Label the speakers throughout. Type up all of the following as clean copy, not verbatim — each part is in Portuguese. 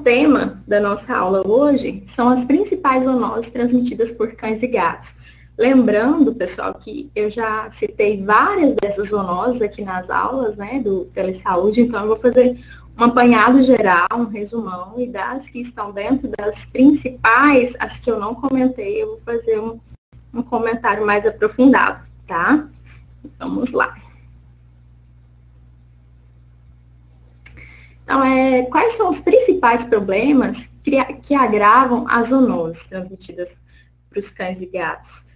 Speaker 1: tema da nossa aula hoje são as principais zoonoses transmitidas por cães e gatos. Lembrando, pessoal, que eu já citei várias dessas zoonoses aqui nas aulas, né, do Telesaúde, então eu vou fazer um apanhado geral, um resumão, e das que estão dentro das principais, as que eu não comentei, eu vou fazer um comentário mais aprofundado, tá? Vamos lá. Então, quais são os principais problemas que agravam as zoonoses transmitidas para os cães e gatos?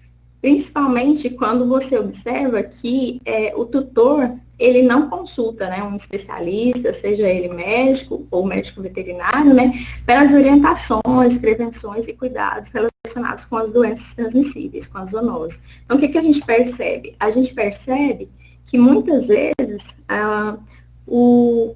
Speaker 1: Principalmente quando você observa que o tutor, ele não consulta, né, um especialista, seja ele médico ou médico veterinário, né, para as orientações, prevenções e cuidados relacionados com as doenças transmissíveis, com as zoonoses. Então, o que a gente percebe? A gente percebe que muitas vezes o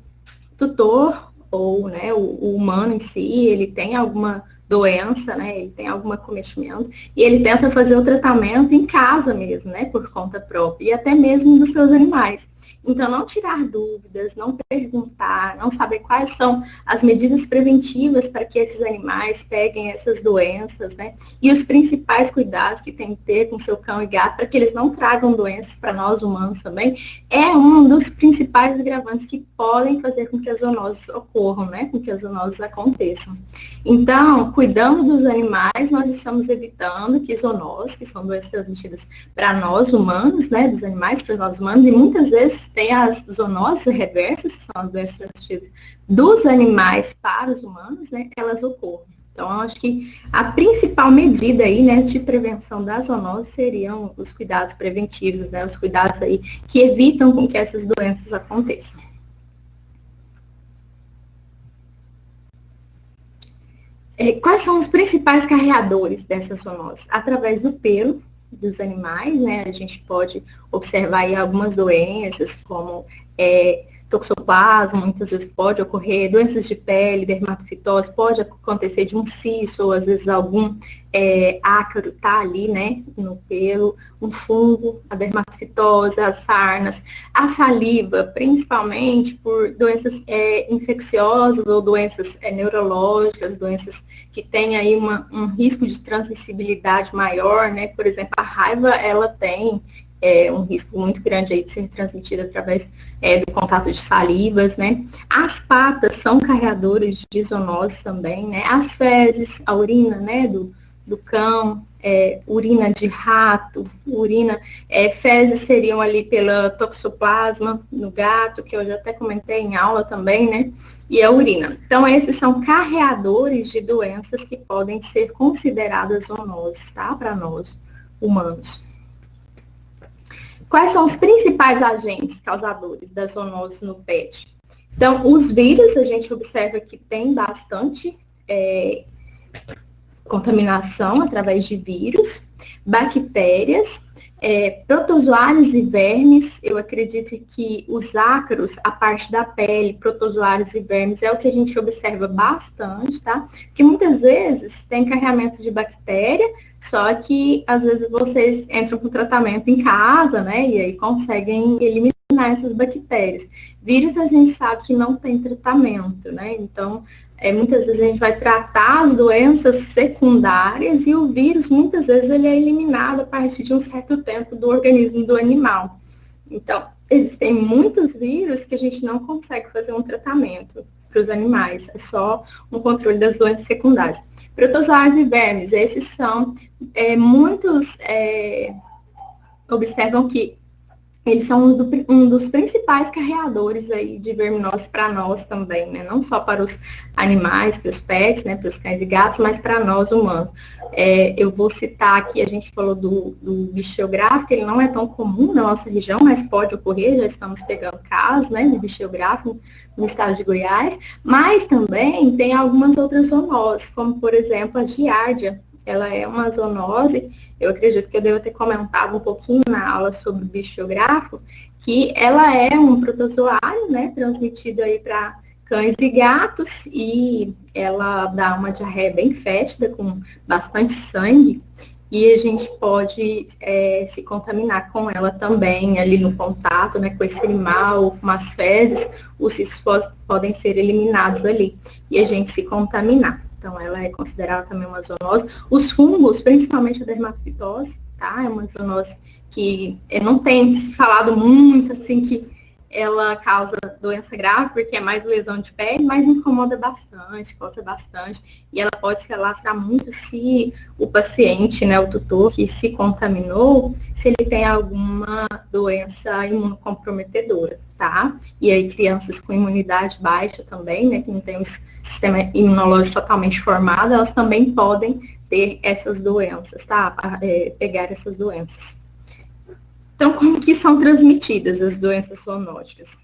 Speaker 1: tutor ou, né, o humano em si, ele tem alguma doença, né, ele tem algum acometimento, e ele tenta fazer o tratamento em casa mesmo, né, por conta própria, e até mesmo dos seus animais. Então, não tirar dúvidas, não perguntar, não saber quais são as medidas preventivas para que esses animais peguem essas doenças, né, e os principais cuidados que tem que ter com seu cão e gato para que eles não tragam doenças para nós humanos também, é um dos principais agravantes que podem fazer com que as zoonoses ocorram, né, com que as zoonoses aconteçam. Então, cuidando dos animais, nós estamos evitando que zoonoses, que são doenças transmitidas para nós humanos, né, dos animais para nós humanos, e muitas vezes tem as zoonoses reversas, que são as doenças transmitidas dos animais para os humanos, né, elas ocorram. Então, eu acho que a principal medida aí, né, de prevenção das zoonoses seriam os cuidados preventivos, né, os cuidados aí que evitam com que essas doenças aconteçam. Quais são os principais carreadores dessas zoonoses? Através do pelo dos animais, né, a gente pode observar aí algumas doenças, como toxoplasma, muitas vezes pode ocorrer, doenças de pele, dermatofitose, pode acontecer de um cisto, ou às vezes algum ácaro tá ali, né, no pelo, um fungo, a dermatofitose, as sarnas, a saliva, principalmente por doenças infecciosas ou doenças neurológicas, doenças que têm aí um risco de transmissibilidade maior, né, por exemplo, a raiva, ela tem um risco muito grande aí de ser transmitida através do contato de salivas, né? As patas são carreadores de zoonoses também, né? As fezes, a urina, né, do cão, urina de rato, fezes seriam ali pela toxoplasma no gato, que eu já até comentei em aula também, né? E a urina. Então, esses são carreadores de doenças que podem ser consideradas zoonoses, tá? Para nós, humanos. Quais são os principais agentes causadores das zoonoses no pet? Então, os vírus, a gente observa que tem bastante contaminação através de vírus, bactérias, protozoários e vermes. Eu acredito que os ácaros, a parte da pele, protozoários e vermes, é o que a gente observa bastante, tá? Porque muitas vezes tem carregamento de bactéria, só que às vezes vocês entram com tratamento em casa, né? E aí conseguem eliminar essas bactérias. Vírus a gente sabe que não tem tratamento, né? Então, muitas vezes a gente vai tratar as doenças secundárias e o vírus, muitas vezes, ele é eliminado a partir de um certo tempo do organismo do animal. Então, existem muitos vírus que a gente não consegue fazer um tratamento para os animais, é só um controle das doenças secundárias. Protozoários e vermes, esses são, muitos observam que eles são um dos principais carreadores aí de verminose para nós também, né? Não só para os animais, para os pets, né? Para os cães e gatos, mas para nós humanos. Eu vou citar aqui, a gente falou do bichiográfico, ele não é tão comum na nossa região, mas pode ocorrer, já estamos pegando casos, né, de bichiográfico no estado de Goiás, mas também tem algumas outras zoonoses, como, por exemplo, a giardia. Ela é uma zoonose, eu acredito que eu devo ter comentado um pouquinho na aula sobre o bichiográfico, que ela é um protozoário, né, transmitido aí para cães e gatos, e ela dá uma diarreia bem fétida, com bastante sangue, e a gente pode se contaminar com ela também, ali no contato, né, com esse animal, com as fezes, os cistos podem ser eliminados ali, e a gente se contaminar. Então, ela é considerada também uma zoonose. Os fungos, principalmente a dermatofitose, tá? É uma zoonose que não tem se falado muito, assim, que ela causa doença grave, porque é mais lesão de pele, mas incomoda bastante, coça bastante, e ela pode se alastrar muito se o paciente, né, o tutor que se contaminou, se ele tem alguma doença imunocomprometedora, tá? E aí crianças com imunidade baixa também, né, que não tem o sistema imunológico totalmente formado, elas também podem ter essas doenças, tá? Pegar essas doenças. Então, como que são transmitidas as doenças zoonóticas?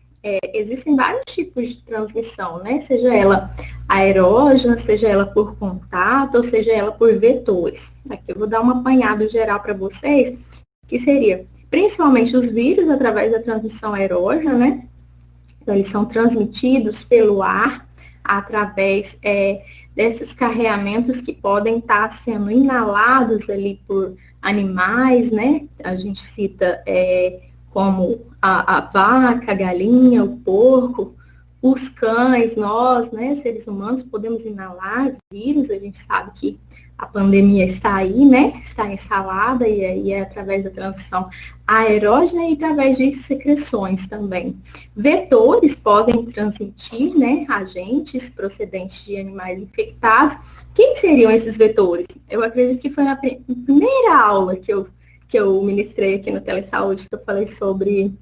Speaker 1: Existem vários tipos de transmissão, né? Seja ela aerógena, seja ela por contato, ou seja ela por vetores. Aqui eu vou dar um apanhado geral para vocês, que seria principalmente os vírus através da transmissão aerógena, né? Então, eles são transmitidos pelo ar, através desses carreamentos que podem estar sendo inalados ali por animais, né? A gente cita como a vaca, a galinha, o porco, os cães, nós, né, seres humanos, podemos inalar vírus, a gente sabe que a pandemia está aí, né, está instalada, e aí é através da transmissão aerógena e através de secreções também. Vetores podem transmitir, né, agentes procedentes de animais infectados. Quem seriam esses vetores? Eu acredito que foi na primeira aula que eu ministrei aqui no Telesaúde, que eu falei sobre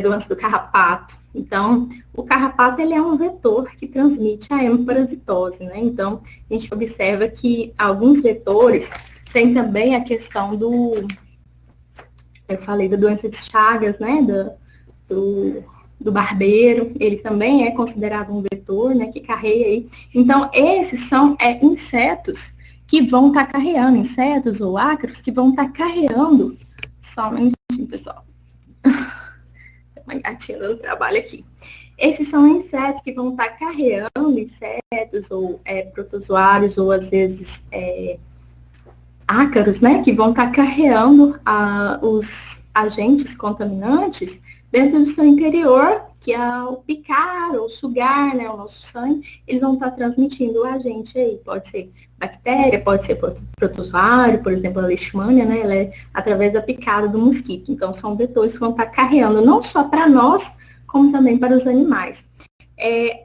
Speaker 1: doença do carrapato. Então, o carrapato, ele é um vetor que transmite a hemoparasitose, né? Então, a gente observa que alguns vetores têm também a questão eu falei da doença de Chagas, né? Do barbeiro, ele também é considerado um vetor, né? Que carrega aí. Então, esses são insetos que vão estar carreando, insetos ou ácaros que vão estar carreando, só um minutinho, pessoal. Uma gatinha dando trabalho aqui. Esses são insetos que vão estar carreando insetos ou protozoários ou às vezes ácaros, né, que vão estar carreando os agentes contaminantes dentro do seu interior, que ao picar ou sugar, né, o nosso sangue, eles vão estar transmitindo o agente aí. Pode ser bactéria, pode ser protozoário, por exemplo, a leishmania, né, ela é através da picada do mosquito. Então, são vetores que vão estar carreando não só para nós, como também para os animais.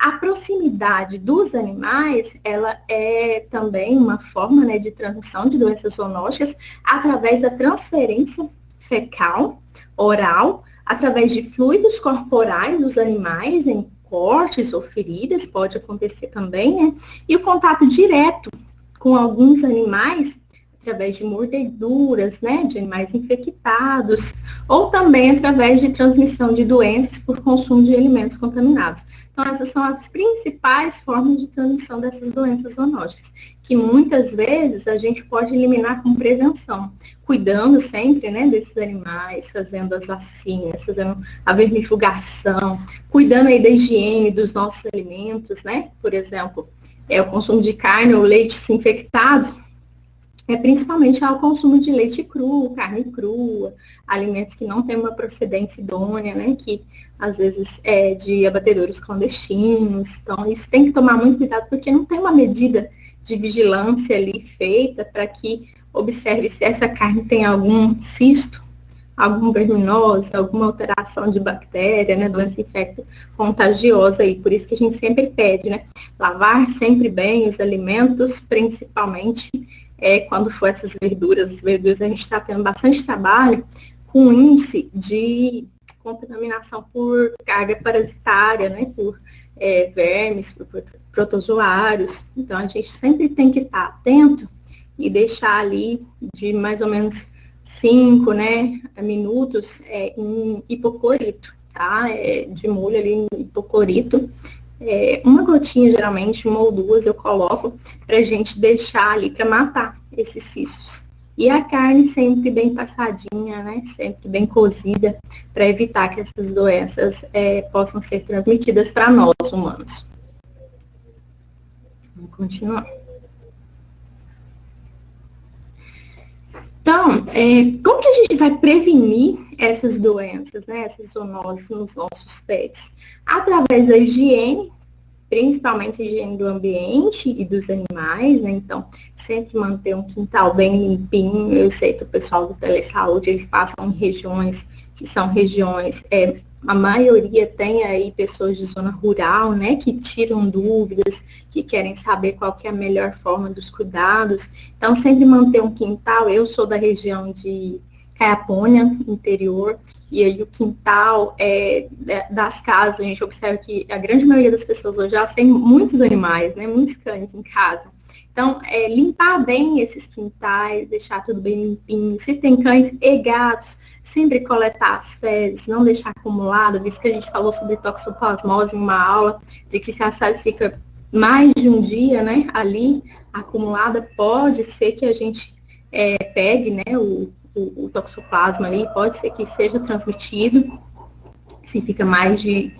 Speaker 1: A proximidade dos animais, ela é também uma forma, né, de transmissão de doenças zoonóticas através da transferência fecal, oral, através de fluidos corporais dos animais, em cortes ou feridas, pode acontecer também, né? E o contato direto com alguns animais, através de mordeduras, né, de animais infectados, ou também através de transmissão de doenças por consumo de alimentos contaminados. Então, essas são as principais formas de transmissão dessas doenças zoonóticas, que muitas vezes a gente pode eliminar com prevenção, cuidando sempre, né, desses animais, fazendo as vacinas, fazendo a vermifugação, cuidando aí da higiene dos nossos alimentos, né, por exemplo, o consumo de carne ou leites infectados, principalmente ao consumo de leite cru, carne crua, alimentos que não têm uma procedência idônea, né, que às vezes é de abatedouros clandestinos. Então, isso tem que tomar muito cuidado, porque não tem uma medida de vigilância ali feita para que observe se essa carne tem algum cisto, alguma verminose, alguma alteração de bactéria, né, doença infecto-contagiosa aí. Por isso que a gente sempre pede, né, lavar sempre bem os alimentos, principalmente quando for essas verduras. As verduras a gente está tendo bastante trabalho com índice de contaminação por carga parasitária, né, por vermes, por protozoários. Então, a gente sempre tem que estar atento e deixar ali de mais ou menos 5, né, minutos em hipoclorito, tá? De molho ali em hipoclorito. Uma gotinha, geralmente, uma ou duas, eu coloco pra gente deixar ali para matar esses cistos. E a carne sempre bem passadinha, né? Sempre bem cozida, para evitar que essas doenças possam ser transmitidas para nós, humanos. Vamos continuar. Então, como que a gente vai prevenir essas doenças, né, essas zoonoses nos nossos pets? Através da higiene, principalmente a higiene do ambiente e dos animais, né? Então, sempre manter um quintal bem limpinho. Eu sei que o pessoal do Telesaúde, eles passam em regiões que são regiões, a maioria tem aí pessoas de zona rural, né, que tiram dúvidas, que querem saber qual que é a melhor forma dos cuidados. Então, sempre manter um quintal. Eu sou da região de Caiapônia, interior, e aí o quintal das casas, a gente observa que a grande maioria das pessoas hoje já tem muitos animais, né, muitos cães em casa. Então, limpar bem esses quintais, deixar tudo bem limpinho. Se tem cães e gatos, sempre coletar as fezes, não deixar acumulado, visto que a gente falou sobre toxoplasmose em uma aula, de que se a fezes fica mais de um dia, né, ali, acumulada, pode ser que a gente pegue, né, o toxoplasma ali, pode ser que seja transmitido, se fica mais de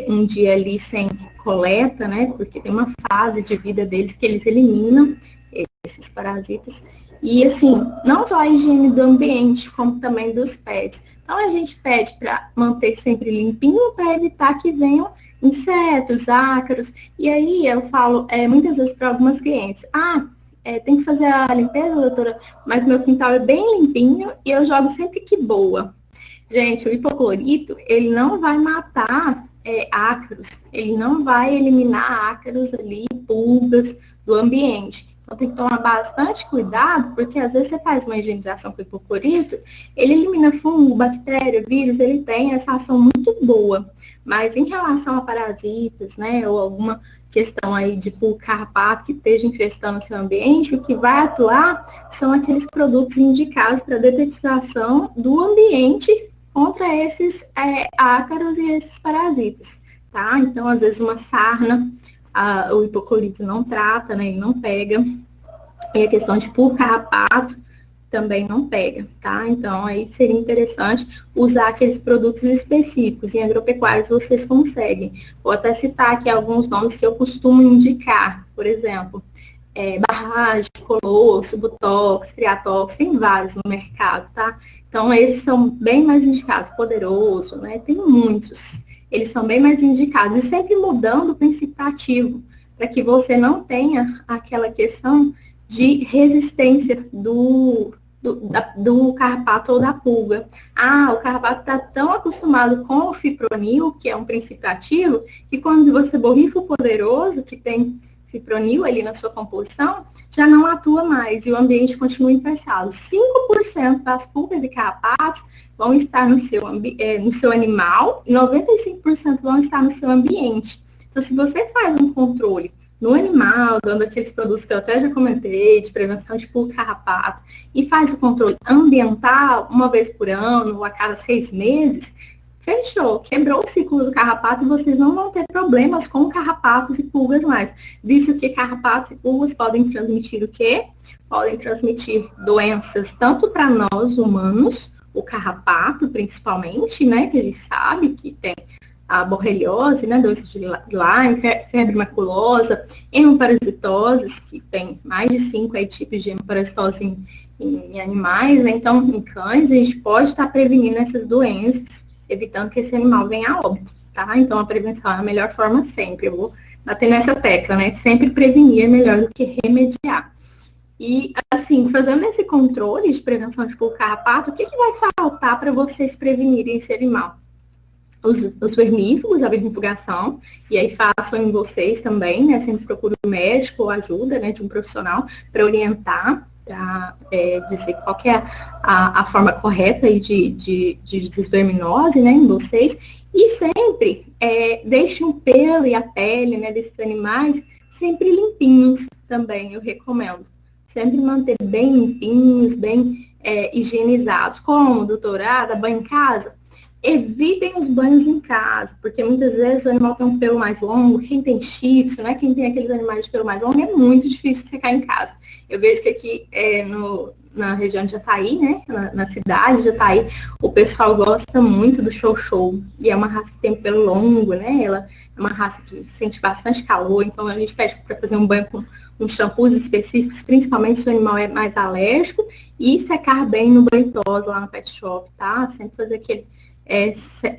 Speaker 1: um dia ali sem coleta, né, porque tem uma fase de vida deles que eles eliminam esses parasitas. E, assim, não só a higiene do ambiente, como também dos pets. Então, a gente pede para manter sempre limpinho, para evitar que venham insetos, ácaros. E aí, eu falo muitas vezes para algumas clientes, tem que fazer a limpeza, doutora, mas meu quintal é bem limpinho e eu jogo sempre que boa. Gente, o hipoclorito, ele não vai matar ácaros, ele não vai eliminar ácaros ali, pulgas do ambiente. Então, tem que tomar bastante cuidado, porque às vezes você faz uma higienização com hipoclorito, ele elimina fungo, bactéria, vírus, ele tem essa ação muito boa. Mas em relação a parasitas, né, ou alguma questão aí de pulga, carrapato que esteja infestando o seu ambiente, o que vai atuar são aqueles produtos indicados para detetização do ambiente contra esses ácaros e esses parasitas, tá? Então, às vezes, uma sarna, o hipoclorito não trata, né? Ele não pega. E a questão de pulga, carrapato também não pega, tá? Então, aí seria interessante usar aqueles produtos específicos. Em agropecuários vocês conseguem. Vou até citar aqui alguns nomes que eu costumo indicar. Por exemplo, barragem, colosso, butox, triatox, tem vários no mercado, tá? Então, esses são bem mais indicados. Poderoso, né? Tem muitos. Eles são bem mais indicados. E sempre mudando o princípio ativo, para que você não tenha aquela questão de resistência do carrapato ou da pulga. O carrapato está tão acostumado com o fipronil, que é um princípio ativo, que quando você borrifa o poderoso, que tem fipronil ali na sua composição, já não atua mais e o ambiente continua infestado. 5% das pulgas e carrapatos vão estar no seu animal, 95% vão estar no seu ambiente. Então, se você faz um controle no animal, dando aqueles produtos que eu até já comentei, de prevenção de pulga e carrapato, e faz o controle ambiental uma vez por ano ou a cada 6 meses, fechou, quebrou o ciclo do carrapato e vocês não vão ter problemas com carrapatos e pulgas mais. Visto que carrapatos e pulgas podem transmitir o quê? Podem transmitir doenças tanto para nós humanos, o carrapato principalmente, né, que a gente sabe que tem a borreliose, né, doença de Lyme, febre maculosa, hemoparasitoses, que tem mais de 5 tipos de hemoparasitose em animais, né, então em cães a gente pode estar prevenindo essas doenças, evitando que esse animal venha a óbito, tá? Então, a prevenção é a melhor forma sempre. Eu vou bater nessa tecla, né? Sempre prevenir é melhor do que remediar. E, assim, fazendo esse controle de prevenção de pulga e carrapato, o que vai faltar para vocês prevenirem esse animal? Os vermífugos, a vermifugação, e aí façam em vocês também, né? Sempre procure um médico ou ajuda, né, de um profissional para orientar, para dizer qual que é a forma correta aí de desverminose, né, em vocês, e sempre deixe o pelo e a pele, né, desses animais sempre limpinhos também, eu recomendo. Sempre manter bem limpinhos, bem higienizados. Como, doutora, banho em casa? Evitem os banhos em casa, porque muitas vezes o animal tem um pelo mais longo, quem tem shih tzu, né, quem tem aqueles animais de pelo mais longo, é muito difícil de secar em casa. Eu vejo que aqui na região de Jataí, né, na cidade de Jataí, o pessoal gosta muito do Chow-Chow, e é uma raça que tem pelo longo, né, ela é uma raça que sente bastante calor, então a gente pede para fazer um banho com uns shampoos específicos, principalmente se o animal é mais alérgico, e secar bem no banho tosa lá no pet shop, tá? Sempre fazer aquele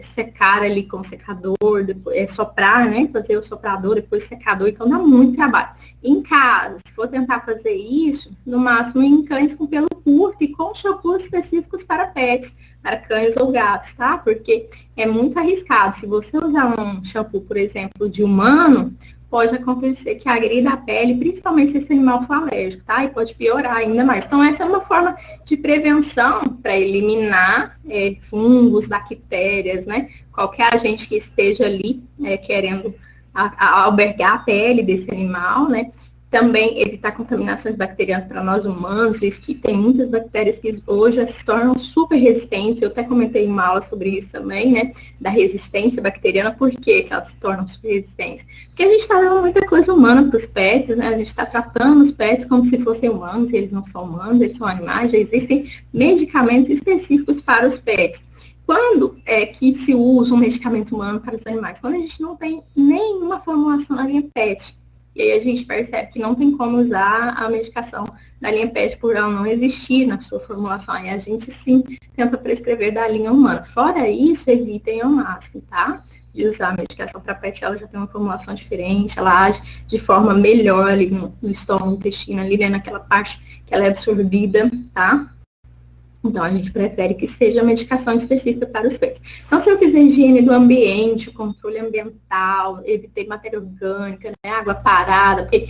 Speaker 1: secar ali com o secador, depois, soprar, né? Fazer o soprador, depois o secador, então dá muito trabalho. Em casa, se for tentar fazer isso, no máximo em cães com pelo curto e com shampoos específicos para pets, para cães ou gatos, tá? Porque é muito arriscado. Se você usar um shampoo, por exemplo, de humano, pode acontecer que agrida a pele, principalmente se esse animal for alérgico, tá? E pode piorar ainda mais. Então, essa é uma forma de prevenção para eliminar fungos, bactérias, né? Qualquer agente que esteja ali querendo albergar a pele desse animal, né? Também evitar contaminações bacterianas para nós humanos, visto que tem muitas bactérias que hoje já se tornam super resistentes. Eu até comentei em uma aula sobre isso também, né? Da resistência bacteriana. Por que elas se tornam super resistentes? Porque a gente está dando muita coisa humana para os pets, né? A gente está tratando os pets como se fossem humanos, e eles não são humanos, eles são animais. Já existem medicamentos específicos para os pets. Quando é que se usa um medicamento humano para os animais? Quando a gente não tem nenhuma formulação na linha PET. E aí a gente percebe que não tem como usar a medicação da linha PET por ela não existir na sua formulação. Aí a gente sim tenta prescrever da linha humana. Fora isso, evitem ao máximo, tá? De usar a medicação para PET, ela já tem uma formulação diferente, ela age de forma melhor ali no estômago, no intestino, ali né, naquela parte que ela é absorvida, tá? Então, a gente prefere que seja medicação específica para os pets. Então, se eu fizer higiene do ambiente, o controle ambiental, evitei matéria orgânica, né, água parada, porque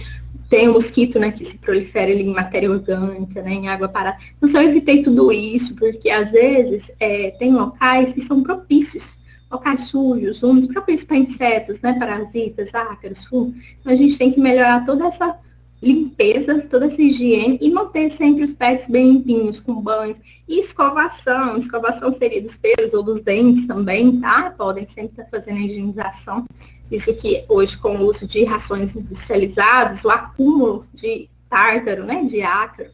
Speaker 1: tem o mosquito, né, que se prolifera ali em matéria orgânica, né, em água parada. Então, se eu evitei tudo isso, porque às vezes tem locais que são propícios, locais sujos, úmidos, propícios para insetos, né, parasitas, ácaros, fungos. Então, a gente tem que melhorar toda essa limpeza, toda essa higiene e manter sempre os pets bem limpinhos, com banhos e escovação. Escovação seria dos pelos ou dos dentes também, tá? Podem sempre estar fazendo a higienização. Isso que hoje, com o uso de rações industrializadas, o acúmulo de tártaro, né, de ácaro,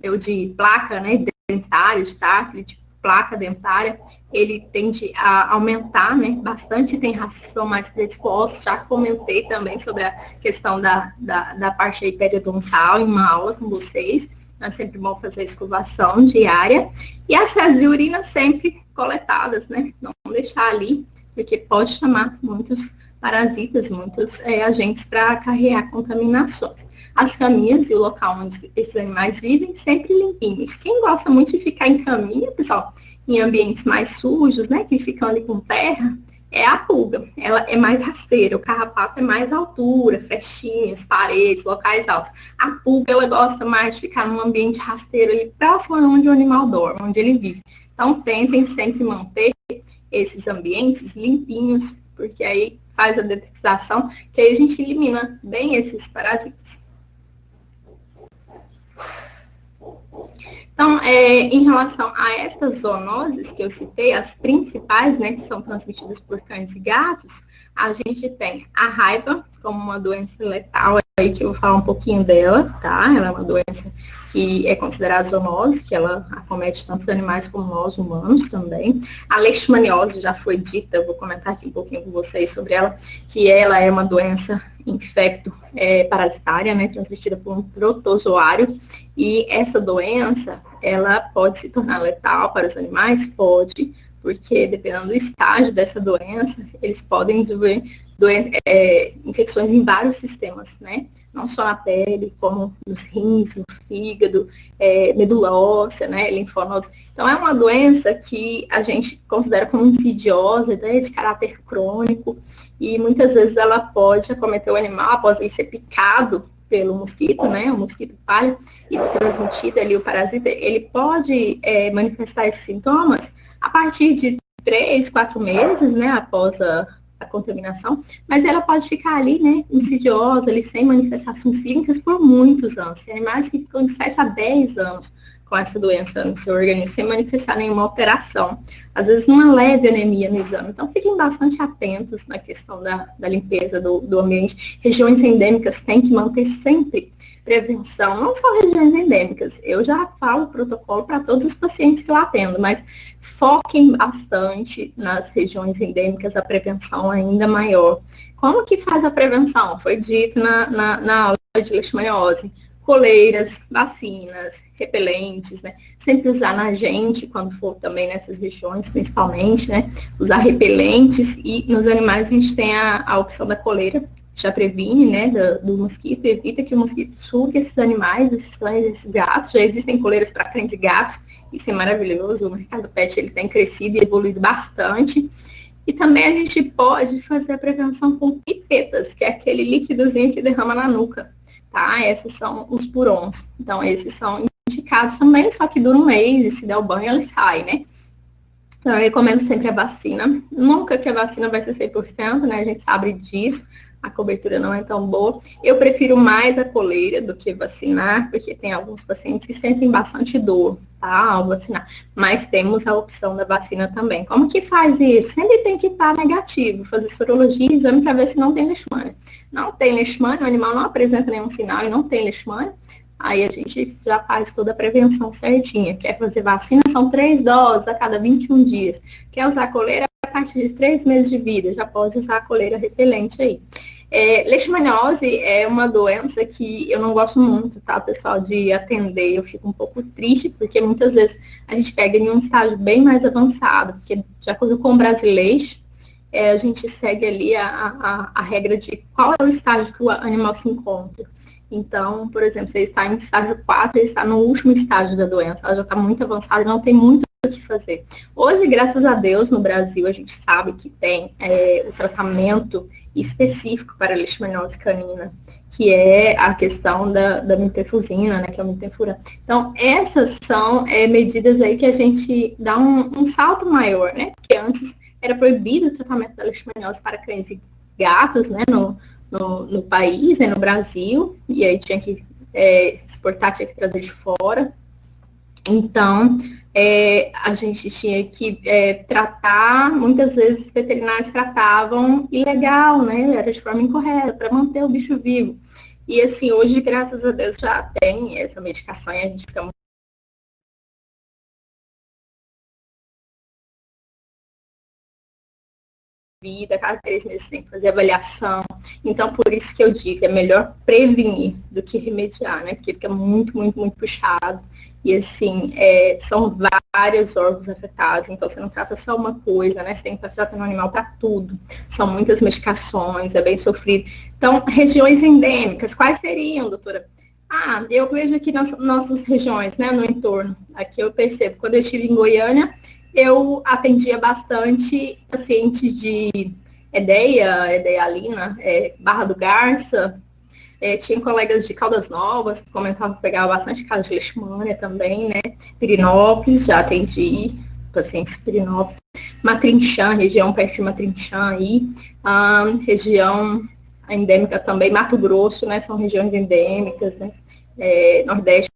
Speaker 1: ou de placa, né, dentária, de tártaro, de placa dentária, ele tende a aumentar, né, bastante, tem ração mais predisposta, já comentei também sobre a questão da parte aí periodontal em uma aula com vocês, é sempre bom fazer a escovação diária, e as fezes e urinas sempre coletadas, né, não deixar ali, porque pode chamar muitos parasitas, muitos agentes para acarrear contaminações. As caminhas e o local onde esses animais vivem, sempre limpinhos. Quem gosta muito de ficar em caminha, pessoal, em ambientes mais sujos, né, que ficam ali com terra, é a pulga. Ela é mais rasteira, o carrapato é mais altura, frestinhas, paredes, locais altos. A pulga, ela gosta mais de ficar num ambiente rasteiro ali, próximo a onde o animal dorme, onde ele vive. Então, tentem sempre manter esses ambientes limpinhos, porque aí faz a detetização, que aí a gente elimina bem esses parasitas. Então, em relação a estas zoonoses que eu citei, as principais, né, que são transmitidas por cães e gatos, a gente tem a raiva como uma doença letal, aí que eu vou falar um pouquinho dela, tá? Ela é uma doença que é considerada zoonose, que ela acomete tanto os animais como nós, humanos também. A leishmaniose já foi dita, eu vou comentar aqui um pouquinho com vocês sobre ela, que ela é uma doença infecto parasitária, né, transmitida por um protozoário, e essa doença, ela pode se tornar letal para os animais? Pode, porque dependendo do estágio dessa doença, eles podem desenvolver infecções em vários sistemas, né? Não só na pele, como nos rins, no fígado, medula óssea, né? Linfonodos. Então, é uma doença que a gente considera como insidiosa, né? De caráter crônico, e muitas vezes ela pode acometer o animal após ele ser picado pelo mosquito, né? O mosquito palha, e transmitido ali o parasita, ele pode manifestar esses sintomas a partir de 3, 4 meses, né? Após a contaminação, mas ela pode ficar ali, né, insidiosa, ali, sem manifestações clínicas por muitos anos. Tem animais que ficam de 7 a 10 anos com essa doença no seu organismo sem manifestar nenhuma alteração. Às vezes, uma leve anemia no exame. Então, fiquem bastante atentos na questão da limpeza do ambiente. Regiões endêmicas têm que manter sempre prevenção, não só regiões endêmicas. Eu já falo protocolo para todos os pacientes que eu atendo, mas foquem bastante nas regiões endêmicas, a prevenção ainda maior. Como que faz a prevenção? Foi dito na aula de leishmaniose. Coleiras, vacinas, repelentes, né? Sempre usar na gente, quando for também nessas regiões, principalmente, né? Usar repelentes e nos animais a gente tem a opção da coleira, já previne, né, do mosquito, evita que o mosquito sugue esses animais, esses cães, esses gatos. Já existem coleiras para cães e gatos, isso é maravilhoso. O mercado pet ele tem crescido e evoluído bastante. E também a gente pode fazer a prevenção com pipetas, que é aquele líquidozinho que derrama na nuca, tá? Esses são os purons. Então, esses são indicados também, só que dura um mês, e se der o banho, ele sai, né? Então, eu recomendo sempre a vacina. Nunca que a vacina vai ser 100%, né? A gente sabe disso. A cobertura não é tão boa. Eu prefiro mais a coleira do que vacinar, porque tem alguns pacientes que sentem bastante dor, tá, ao vacinar. Mas temos a opção da vacina também. Como que faz isso? Sempre tem que estar negativo, fazer sorologia e exame para ver se não tem leishmania. Não tem leishmania, o animal não apresenta nenhum sinal e não tem leishmania, aí a gente já faz toda a prevenção certinha. Quer fazer vacina, são 3 doses a cada 21 dias. Quer usar coleira, a partir de 3 meses de vida, já pode usar a coleira repelente aí. Leishmaniose é uma doença que eu não gosto muito, tá, pessoal, de atender. Eu fico um pouco triste, porque muitas vezes a gente pega em um estágio bem mais avançado, porque de acordo com o Brasileixo, a gente segue ali a regra de qual é o estágio que o animal se encontra. Então, por exemplo, se ele está em estágio 4, ele está no último estágio da doença, ela já está muito avançada e não tem muito o que fazer. Hoje, graças a Deus, no Brasil, a gente sabe que tem o tratamento específico para a leishmaniose canina, que é a questão da mintefusina, né, que é o mintefurano. Então, essas são medidas aí que a gente dá um salto maior, né, porque antes era proibido o tratamento da leishmaniose para cães e gatos, né, no país, né, no Brasil, e aí tinha que exportar, tinha que trazer de fora. Então, a gente tinha que tratar, muitas vezes veterinários tratavam ilegal, né? Era de forma incorreta, para manter o bicho vivo. E assim, hoje, graças a Deus, já tem essa medicação e a gente fica muito vida, cada 3 meses tem que fazer avaliação. Então, por isso que eu digo, é melhor prevenir do que remediar, né? Porque fica muito, muito, muito puxado. E assim, são vários órgãos afetados, então você não trata só uma coisa, né? Você tem que estar tratando o animal para tudo. São muitas medicações, é bem sofrido. Então, regiões endêmicas, quais seriam, doutora? Eu vejo aqui nas nossas regiões, né, no entorno. Aqui eu percebo, quando eu estive em Goiânia, eu atendia bastante pacientes de Edeialina, Barra do Garça, tinha colegas de Caldas Novas que comentavam que pegava bastante caso de leishmania também, né? Pirinópolis, já atendi pacientes de Pirinópolis. Matrinchã, região perto de Matrinchã aí, região endêmica também, Mato Grosso, né? São regiões endêmicas, né? Nordeste.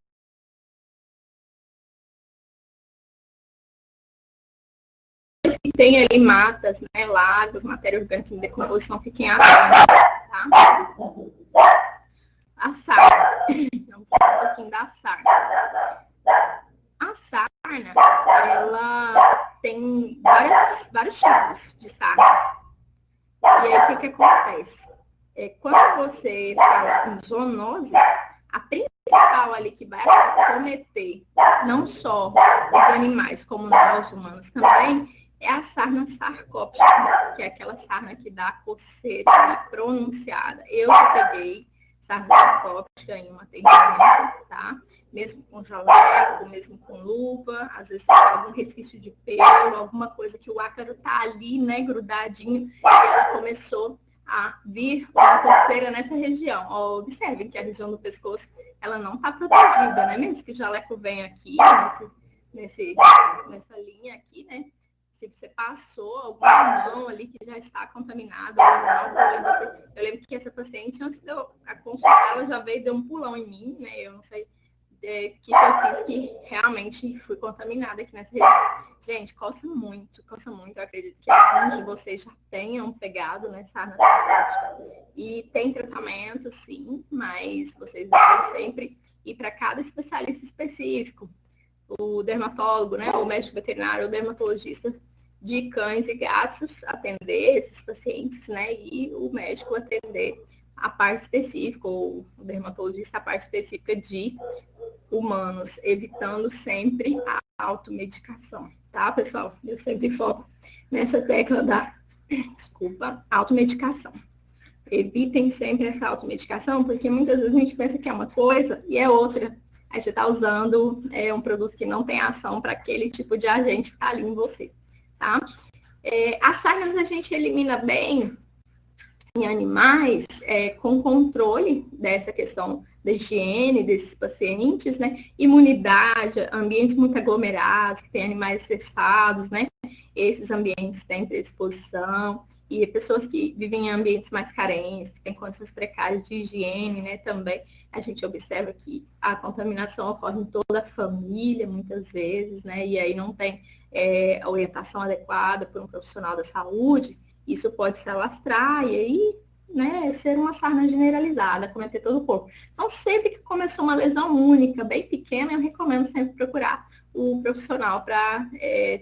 Speaker 1: Que tem ali matas, né, lagos, matéria orgânica em decomposição, fiquem atentos, tá? A sarna, vamos falar um pouquinho da sarna. A sarna, ela tem vários tipos de sarna. E aí, o que acontece? Quando você fala em zoonoses, a principal ali que vai acometer não só os animais, como nós humanos também, é a sarna sarcóptica, que é aquela sarna que dá coceira pronunciada. Eu já peguei sarna sarcóptica em um atendimento, tá? Mesmo com jaleco, mesmo com luva, às vezes tem algum resquício de pelo, alguma coisa que o ácaro tá ali, né, grudadinho, e ela começou a vir uma coceira nessa região. Observem que a região do pescoço, ela não tá protegida, né? Mesmo que o jaleco venha aqui, nessa linha aqui, né? Se você passou alguma mão ali que já está contaminada, eu lembro que essa paciente, antes de eu consultar, ela já veio, deu um pulão em mim, né? Eu não sei que eu fiz que realmente fui contaminada aqui nessa região. Gente, coça muito, coça muito. Eu acredito que alguns de vocês já tenham pegado nessa prática. E tem tratamento, sim, mas vocês devem sempre ir para cada especialista específico. O dermatólogo, né, o médico veterinário, o dermatologista de cães e gatos atender esses pacientes, né, e o médico atender a parte específica, ou o dermatologista a parte específica de humanos, evitando sempre a automedicação, tá, pessoal? Eu sempre foco nessa tecla da, automedicação. Evitem sempre essa automedicação, porque muitas vezes a gente pensa que é uma coisa e é outra. Aí você está usando um produto que não tem ação para aquele tipo de agente que está ali em você, tá? As sarnas a gente elimina bem em animais com controle dessa questão da higiene desses pacientes, né? Imunidade, ambientes muito aglomerados, que tem animais infestados, né? Esses ambientes têm predisposição, e pessoas que vivem em ambientes mais carentes, que têm condições precárias de higiene, né? Também a gente observa que a contaminação ocorre em toda a família, muitas vezes, né? E aí não tem a orientação adequada por um profissional da saúde, isso pode se alastrar e aí, né, ser uma sarna generalizada, cometer todo o corpo. Então, sempre que começou uma lesão única, bem pequena, eu recomendo sempre procurar o profissional para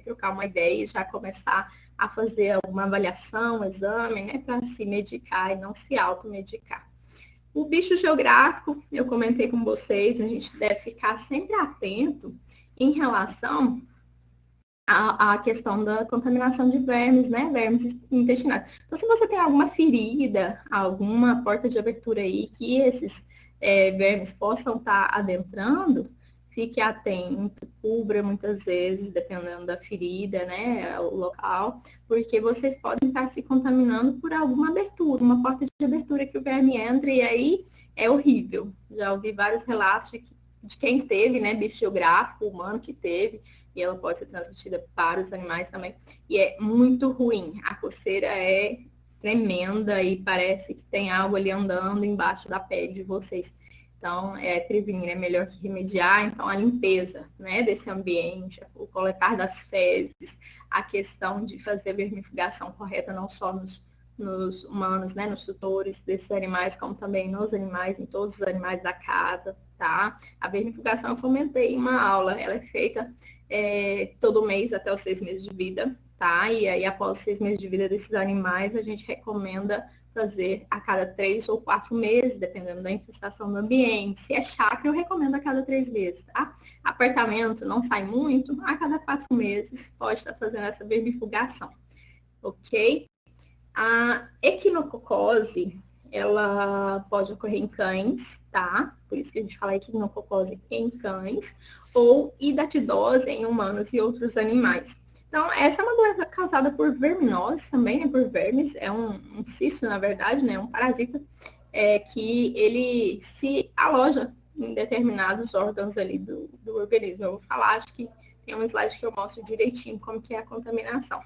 Speaker 1: trocar uma ideia e já começar a fazer alguma avaliação, um exame, né, para se medicar e não se automedicar. O bicho geográfico, eu comentei com vocês, a gente deve ficar sempre atento em relação a questão da contaminação de vermes, né? Vermes intestinais. Então, se você tem alguma ferida, alguma porta de abertura aí que esses vermes possam estar adentrando, fique atento, cubra muitas vezes, dependendo da ferida, né? O local, porque vocês podem estar se contaminando por alguma abertura, uma porta de abertura que o verme entra e aí é horrível. Já ouvi vários relatos de quem teve, né? Bicho geográfico, humano que teve, e ela pode ser transmitida para os animais também. E é muito ruim. A coceira é tremenda e parece que tem algo ali andando embaixo da pele de vocês. Então, prevenir é melhor que remediar. Então, a limpeza, né, desse ambiente, o coletar das fezes, a questão de fazer a vermifugação correta, não só nos humanos, né, nos tutores desses animais, como também nos animais, em todos os animais da casa, tá? A vermifugação, eu comentei em uma aula, ela é feita todo mês até os 6 meses de vida, tá? E aí, após os 6 meses de vida desses animais, a gente recomenda fazer a cada 3 ou 4 meses, dependendo da infestação do ambiente. Se é chácara, eu recomendo a cada 3 meses, tá? Apartamento não sai muito, a cada 4 meses pode estar fazendo essa vermifugação, ok? A equinococose, ela pode ocorrer em cães, tá? Por isso que a gente fala equinococose em cães, ou hidatidose em humanos e outros animais. Então, essa é uma doença causada por verminose também, né? Por vermes, é um cisto, na verdade, né? Um parasita que ele se aloja em determinados órgãos ali do organismo. Eu vou falar, acho que tem um slide que eu mostro direitinho como que é a contaminação.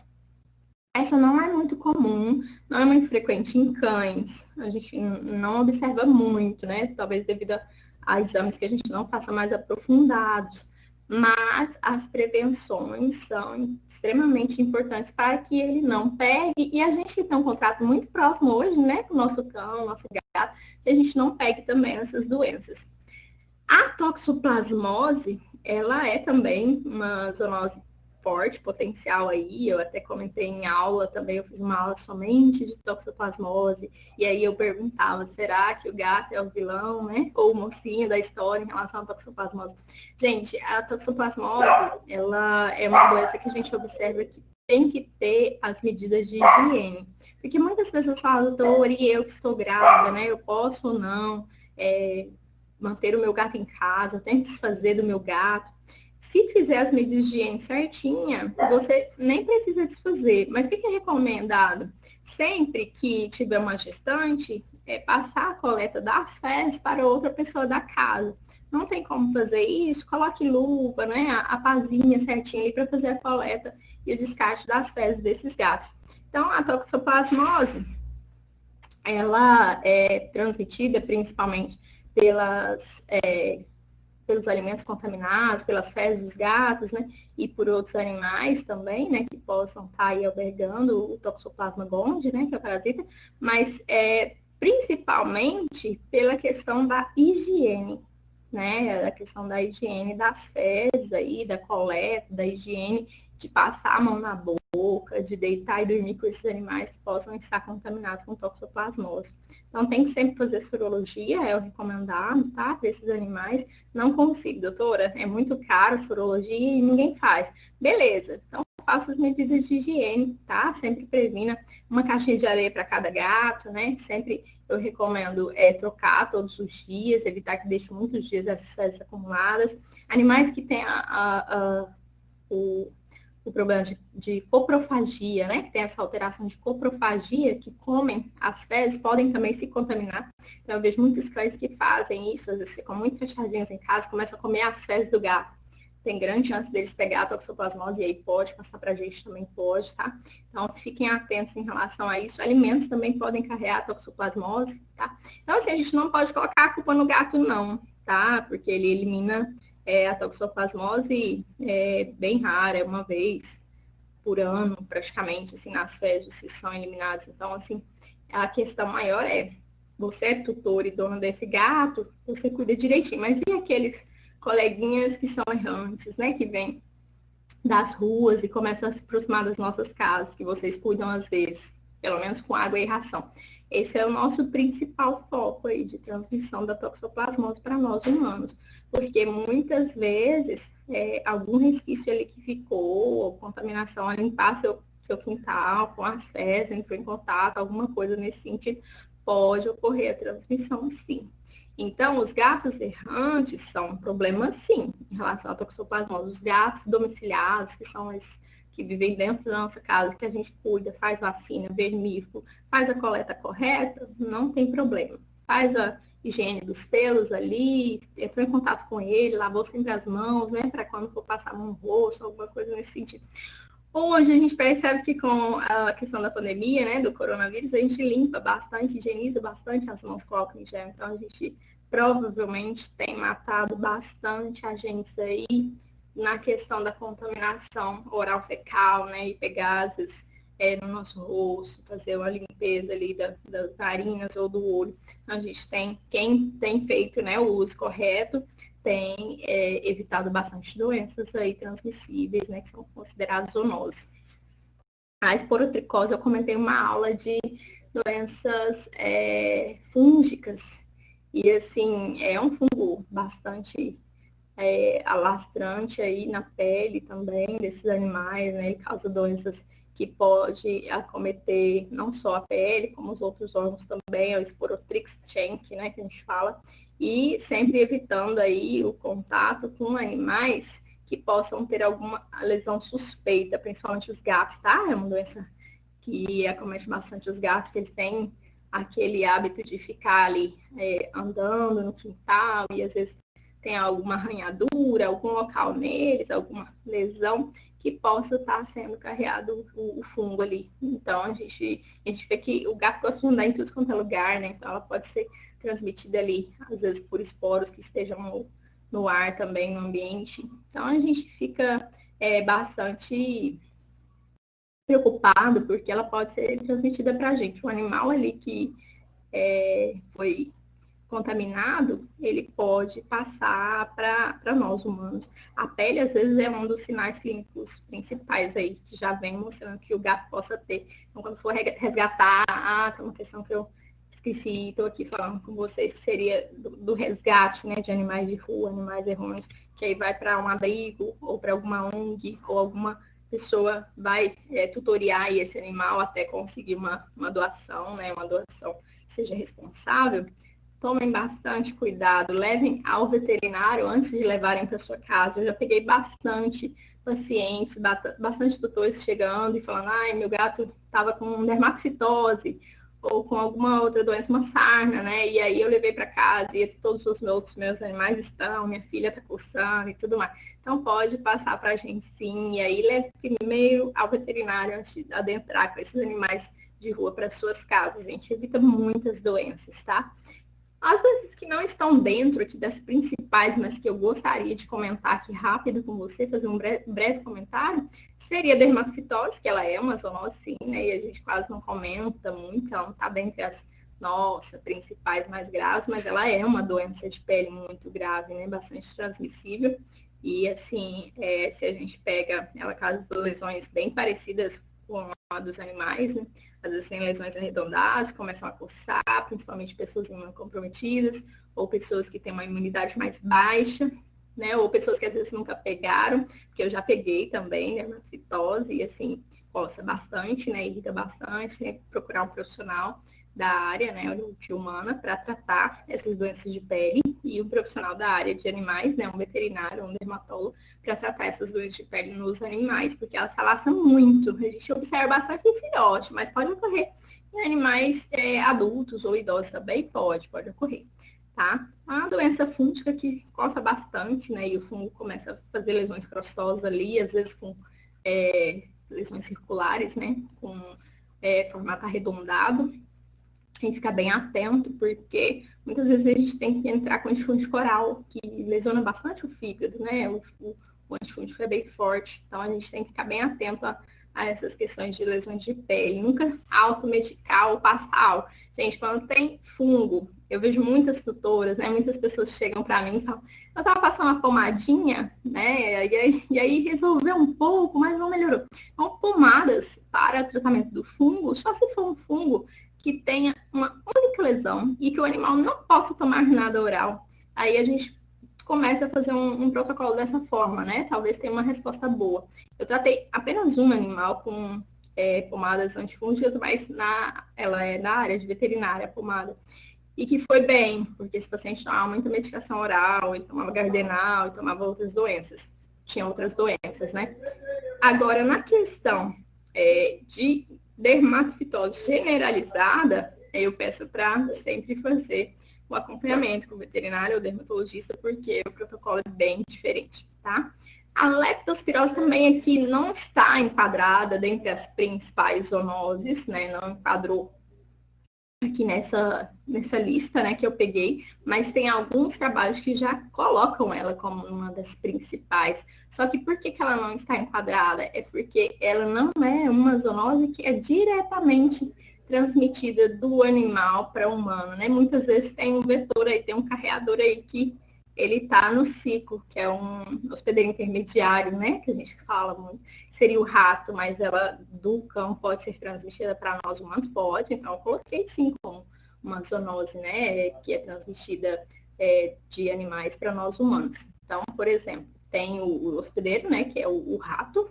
Speaker 1: Essa não é muito comum, não é muito frequente em cães. A gente não observa muito, né? Talvez devido a exames que a gente não faça mais aprofundados. Mas as prevenções são extremamente importantes para que ele não pegue. E a gente que tem um contato muito próximo hoje, né? Com o nosso cão, nosso gato, que a gente não pegue também essas doenças. A toxoplasmose, ela é também uma zoonose forte, potencial aí, eu até comentei em aula também, eu fiz uma aula somente de toxoplasmose, e aí eu perguntava, será que o gato é o vilão, né, ou o mocinho da história em relação à toxoplasmose? Gente, a toxoplasmose, ela é uma doença que a gente observa que tem que ter as medidas de higiene, porque muitas pessoas falam, doutora, e eu que estou grávida, né, eu posso ou não manter o meu gato em casa, eu tenho que desfazer do meu gato. Se fizer as medidas de higiene certinha, você nem precisa desfazer. Mas o que é recomendado? Sempre que tiver uma gestante, passar a coleta das fezes para outra pessoa da casa. Não tem como fazer isso, coloque luva, né, a pazinha certinha aí para fazer a coleta e o descarte das fezes desses gatos. Então, a toxoplasmose, ela é transmitida principalmente pelos alimentos contaminados, pelas fezes dos gatos, né? E por outros animais também, né? Que possam estar aí albergando o Toxoplasma gondii, né? Que é o parasita, mas principalmente pela questão da higiene, né? A questão da higiene das fezes aí, da coleta, da higiene de passar a mão na boca, de deitar e dormir com esses animais que possam estar contaminados com toxoplasmose. Então, tem que sempre fazer sorologia, é o recomendado, tá? Para esses animais. Não consigo, doutora, é muito caro a sorologia e ninguém faz. Beleza, então faça as medidas de higiene, tá? Sempre previna uma caixinha de areia para cada gato, né? Sempre eu recomendo trocar todos os dias, evitar que deixe muitos dias essas fezes acumuladas. Animais que têm o problema de coprofagia, né? Que tem essa alteração de coprofagia, que comem as fezes, podem também se contaminar. Então, eu vejo muitos cães que fazem isso, às vezes ficam muito fechadinhos em casa, começam a comer as fezes do gato. Tem grande chance deles pegar a toxoplasmose e aí pode passar para a gente, também pode, tá? Então, fiquem atentos em relação a isso. Alimentos também podem carregar toxoplasmose, tá? Então, assim, a gente não pode colocar a culpa no gato, não, tá? Porque ele elimina a toxoplasmose bem rara, é uma vez por ano, praticamente, assim, nas fezes se são eliminados. Então, assim, a questão maior você é tutor e dono desse gato, você cuida direitinho. Mas e aqueles coleguinhas que são errantes, né, que vêm das ruas e começam a se aproximar das nossas casas, que vocês cuidam às vezes, pelo menos com água e ração. Esse é o nosso principal foco aí de transmissão da toxoplasmose para nós humanos, porque muitas vezes algum resquício ali que ficou, ou contaminação a limpar seu quintal com as fezes, entrou em contato, alguma coisa nesse sentido, pode ocorrer a transmissão sim. Então, os gatos errantes são um problema, sim, em relação à toxoplasmose. Os gatos domiciliados, que são esses que vivem dentro da nossa casa, que a gente cuida, faz vacina, vermífugo, faz a coleta correta, não tem problema. Faz a higiene dos pelos ali, entrou em contato com ele, lavou sempre as mãos, né, para quando for passar a mão no rosto, alguma coisa nesse sentido. Hoje a gente percebe que com a questão da pandemia, né, do coronavírus, a gente limpa bastante, higieniza bastante as mãos com álcool em gel. Então, a gente provavelmente tem matado bastante agentes aí na questão da contaminação oral fecal, né, e pegar, às vezes, no nosso rosto, fazer uma limpeza ali das narinas ou do olho. Então, a gente quem tem feito, né, o uso correto, tem evitado bastante doenças aí transmissíveis, né, que são consideradas zoonoses. A esporotricose, eu comentei uma aula de doenças fúngicas, e assim, é um fungo bastante alastrante aí na pele também desses animais, né, ele causa doenças que pode acometer não só a pele, como os outros órgãos também, é o Sporotrix chancre, né, que a gente fala, e sempre evitando aí o contato com animais que possam ter alguma lesão suspeita, principalmente os gatos, tá? É uma doença que acomete bastante os gatos, que eles têm aquele hábito de ficar ali andando no quintal e às vezes tem alguma arranhadura, algum local neles, alguma lesão que possa estar sendo carregado o fungo ali. Então, a gente vê que o gato gosta de andar em tudo quanto é lugar, né? Então, ela pode ser transmitida ali, às vezes, por esporos que estejam no ar também, no ambiente. Então, a gente fica bastante preocupado, porque ela pode ser transmitida para a gente. O animal ali que foi contaminado, ele pode passar para nós humanos. A pele, às vezes, é um dos sinais clínicos principais aí, que já vem mostrando que o gato possa ter. Então, quando for resgatar, tem uma questão que eu esqueci, estou aqui falando com vocês, que seria do resgate, né, de animais de rua, animais errôneos, que aí vai para um abrigo, ou para alguma ONG, ou alguma pessoa vai tutoriar esse animal até conseguir uma doação, né, uma doação que seja responsável. Tomem bastante cuidado, levem ao veterinário antes de levarem para sua casa. Eu já peguei bastante pacientes, bastante tutores chegando e falando, meu gato estava com dermatofitose ou com alguma outra doença, uma sarna, né? E aí eu levei para casa e todos os meus animais estão, minha filha está coçando e tudo mais. Então pode passar para a gente sim, e aí leve primeiro ao veterinário antes de adentrar com esses animais de rua para suas casas. A gente evita muitas doenças, tá? As doenças que não estão dentro aqui das principais, mas que eu gostaria de comentar aqui rápido com você, fazer um breve comentário, seria a dermatofitose, que ela é uma zoonose sim, né? E a gente quase não comenta muito, ela não está dentre as principais mais graves, mas ela é uma doença de pele muito grave, né? Bastante transmissível. E assim, se a gente pega, ela causa lesões bem parecidas com a dos animais, né? Às vezes tem lesões arredondadas, começam a coçar, principalmente pessoas imunocomprometidas, ou pessoas que têm uma imunidade mais baixa, né? Ou pessoas que às vezes nunca pegaram, porque eu já peguei também, né? Dermatofitose, e assim, coça bastante, né? Irrita bastante, né? Procurar um profissional da área, né, humana, para tratar essas doenças de pele, e um profissional da área de animais, né, um veterinário, um dermatólogo, para tratar essas doenças de pele nos animais, porque elas se alastram muito. A gente observa bastante em filhote, mas pode ocorrer em animais adultos ou idosos também, pode ocorrer, tá? É uma doença fúngica que coça bastante, né, e o fungo começa a fazer lesões crostosas ali, às vezes com lesões circulares, né, com formato arredondado. A gente ficar bem atento, porque muitas vezes a gente tem que entrar com antifúngico oral, que lesiona bastante o fígado, né? O antifúngico é bem forte, então a gente tem que ficar bem atento a essas questões de lesões de pele. Nunca automedicar ou passar álcool. Gente, quando tem fungo, eu vejo muitas tutoras, né? Muitas pessoas chegam para mim e falam, eu tava passando uma pomadinha, né? E aí resolveu um pouco, mas não melhorou. Então, pomadas para tratamento do fungo, só se for um fungo que tenha uma única lesão e que o animal não possa tomar nada oral. Aí a gente começa a fazer um protocolo dessa forma, né? Talvez tenha uma resposta boa. Eu tratei apenas um animal com pomadas antifúngicas, mas ela é da área de veterinária, a pomada. E que foi bem, porque esse paciente tomava muita medicação oral, ele tomava gardenal, ele tomava outras doenças. Tinha outras doenças, né? Agora, na questão de dermatofitose generalizada, eu peço para sempre fazer o acompanhamento com o veterinário ou dermatologista, porque o protocolo é bem diferente, tá? A leptospirose também aqui não está enquadrada dentre as principais zoonoses, né? Não enquadrou aqui nessa lista, né, que eu peguei, mas tem alguns trabalhos que já colocam ela como uma das principais. Só que por que ela não está enquadrada? É porque ela não é uma zoonose que é diretamente transmitida do animal para o humano, né? Muitas vezes tem um vetor aí, tem um carreador aí que ele está no ciclo, que é um hospedeiro intermediário, né? Que a gente fala muito. Seria o rato, mas ela do cão pode ser transmitida para nós humanos? Pode. Então, eu coloquei sim como uma zoonose, né? Que é transmitida de animais para nós humanos. Então, por exemplo, tem o hospedeiro, né? Que é o rato.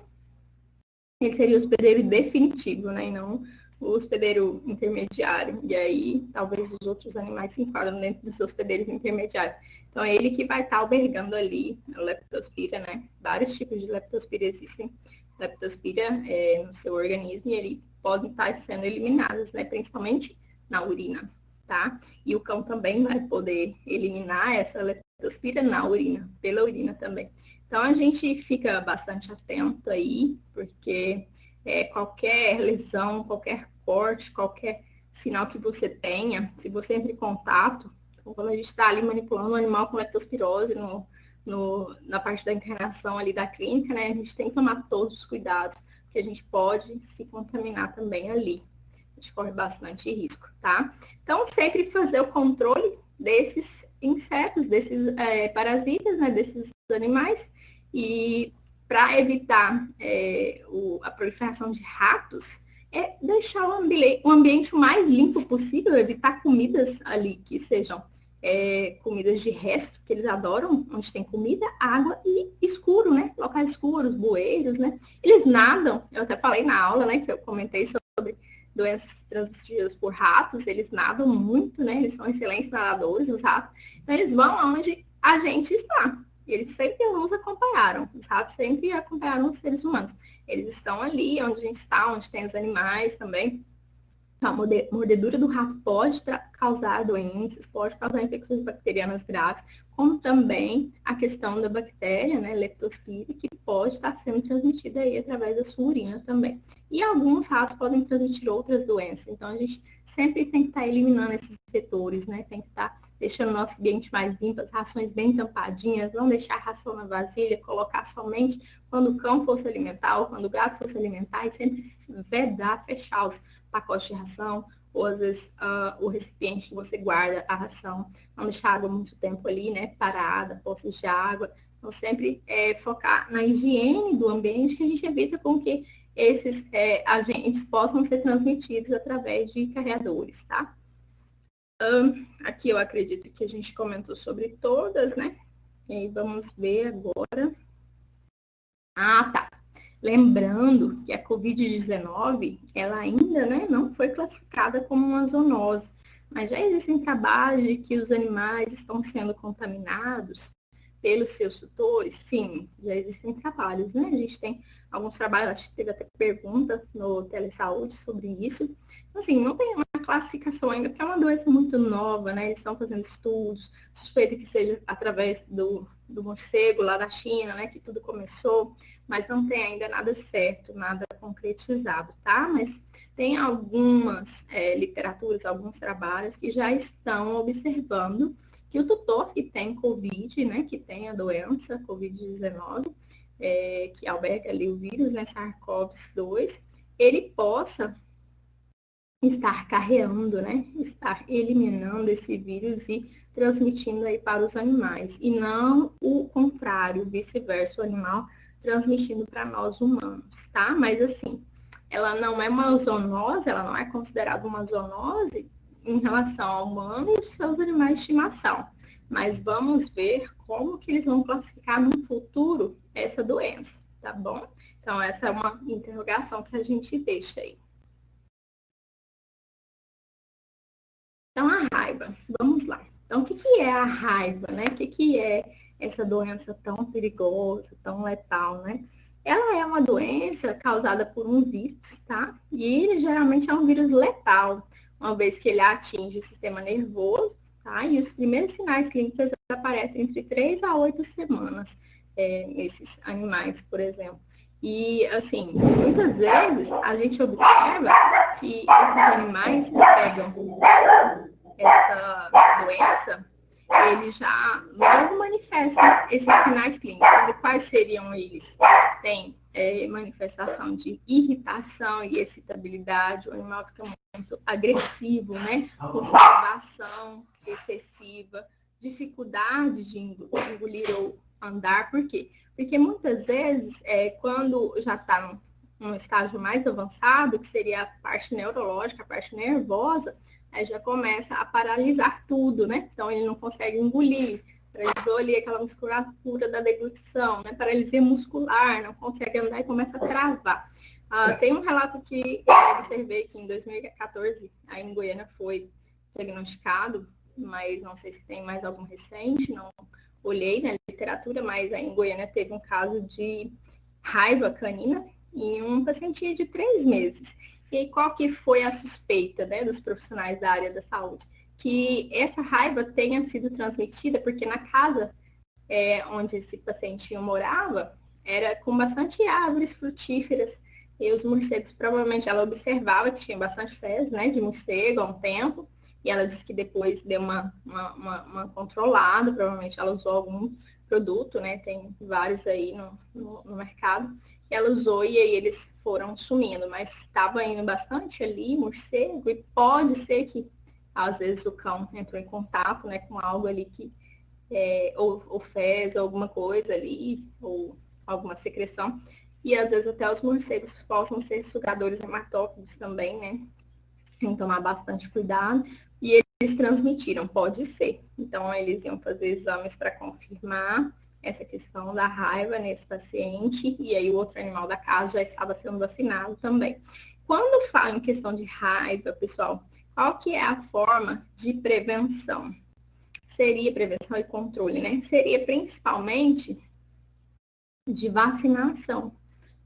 Speaker 1: Ele seria o hospedeiro definitivo, né? E não o hospedeiro intermediário. E aí, talvez os outros animais se enquadram dentro dos hospedeiros intermediários. Então, é ele que vai estar albergando ali a leptospira, né? Vários tipos de leptospira existem. Leptospira no seu organismo e ele podem estar sendo eliminadas, né? Principalmente na urina, tá? E o cão também vai poder eliminar essa leptospira na urina, pela urina também. Então, a gente fica bastante atento aí, porque qualquer lesão, qualquer corte, qualquer sinal que você tenha, se você entra em contato, então, quando a gente está ali manipulando um animal com leptospirose na parte da internação ali da clínica, né, a gente tem que tomar todos os cuidados, porque a gente pode se contaminar também ali. A gente corre bastante risco, tá? Então, sempre fazer o controle desses insetos, desses parasitas, né, desses animais, e para evitar a proliferação de ratos, deixar o ambiente o mais limpo possível, evitar comidas ali que sejam comidas de resto, que eles adoram, onde tem comida, água e escuro, né? Locais escuros, bueiros, né? Eles nadam, eu até falei na aula, né, que eu comentei sobre doenças transmitidas por ratos, eles nadam muito, né? Eles são excelentes nadadores, os ratos. Então, eles vão aonde a gente está. Eles sempre nos acompanharam. Os ratos sempre acompanharam os seres humanos. Eles estão ali onde a gente está, onde tem os animais também. A mordedura do rato pode causar doenças, pode causar infecções bacterianas graves, como também a questão da bactéria, né, Leptospira, que pode estar sendo transmitida aí através da sua urina também. E alguns ratos podem transmitir outras doenças, então a gente sempre tem que estar eliminando esses vetores, né, tem que estar deixando o nosso ambiente mais limpo, as rações bem tampadinhas, não deixar a ração na vasilha, colocar somente quando o cão fosse alimentar ou quando o gato fosse alimentar, e sempre vedar, fechar os pacote de ração, ou às vezes o recipiente que você guarda a ração, não deixar a água muito tempo ali, né, parada, poças de água. Então, sempre focar na higiene do ambiente, que a gente evita com que esses agentes possam ser transmitidos através de carreadores, tá? Aqui eu acredito que a gente comentou sobre todas, né? E aí vamos ver agora. Ah, tá. Lembrando que a Covid-19, ela ainda, né, não foi classificada como uma zoonose, mas já existem trabalhos de que os animais estão sendo contaminados pelos seus tutores. Sim, já existem trabalhos, né? A gente tem alguns trabalhos, acho que teve até pergunta no Telesaúde sobre isso. Assim, não tem uma classificação ainda, porque é uma doença muito nova, né? Eles estão fazendo estudos, suspeita que seja através do morcego lá da China, né? Que tudo começou, mas não tem ainda nada certo, nada concretizado, tá? Mas tem algumas literaturas, alguns trabalhos que já estão observando que o tutor que tem Covid, né, que tem a doença Covid-19, que alberga ali o vírus, né, SARS-CoV-2, ele possa estar carreando, né, estar eliminando esse vírus e transmitindo aí para os animais, e não o contrário, vice-versa, o animal transmitindo para nós humanos, tá? Mas assim, ela não é uma zoonose, ela não é considerada uma zoonose em relação ao humano e os seus animais de estimação. Mas vamos ver como que eles vão classificar no futuro essa doença, tá bom? Então, essa é uma interrogação que a gente deixa aí. Então, a raiva, vamos lá. Então, o que é a raiva, né? O que é essa doença tão perigosa, tão letal, né? Ela é uma doença causada por um vírus, tá? E ele geralmente é um vírus letal, uma vez que ele atinge o sistema nervoso, tá? E os primeiros sinais clínicos aparecem entre 3 a 8 semanas, esses animais, por exemplo. E, assim, muitas vezes a gente observa que esses animais que pegam essa doença, ele já logo manifesta esses sinais clínicos. E quais seriam eles? Tem manifestação de irritação e excitabilidade, o animal fica muito agressivo, né? Conservação excessiva, dificuldade de engolir ou andar. Por quê? Porque muitas vezes, quando já está num estágio mais avançado, que seria a parte neurológica, a parte nervosa, aí já começa a paralisar tudo, né? Então ele não consegue engolir, paralisou ali aquela musculatura da deglutição, né? Paralisia muscular, não consegue andar e começa a travar. Tem um relato que eu observei que em 2014, aí em Goiânia foi diagnosticado, mas não sei se tem mais algum recente, não olhei na literatura, mas aí em Goiânia teve um caso de raiva canina em um paciente de 3 meses. E aí, qual que foi a suspeita, né, dos profissionais da área da saúde? Que essa raiva tenha sido transmitida porque na casa onde esse pacientinho morava era com bastante árvores frutíferas, e os morcegos, provavelmente, ela observava que tinha bastante fezes, né, de morcego há um tempo, e ela disse que depois deu uma controlada, provavelmente ela usou algum produto, né, tem vários aí no mercado, ela usou e aí eles foram sumindo, mas estava indo bastante ali, morcego, e pode ser que, às vezes, o cão entrou em contato, né, com algo ali que, ou fez alguma coisa ali, ou alguma secreção, e às vezes até os morcegos possam ser sugadores hematófagos também, né? Tem que tomar bastante cuidado. E eles transmitiram, pode ser. Então, eles iam fazer exames para confirmar essa questão da raiva nesse paciente, e aí o outro animal da casa já estava sendo vacinado também. Quando fala em questão de raiva, pessoal, qual que é a forma de prevenção? Seria prevenção e controle, né? Seria principalmente de vacinação,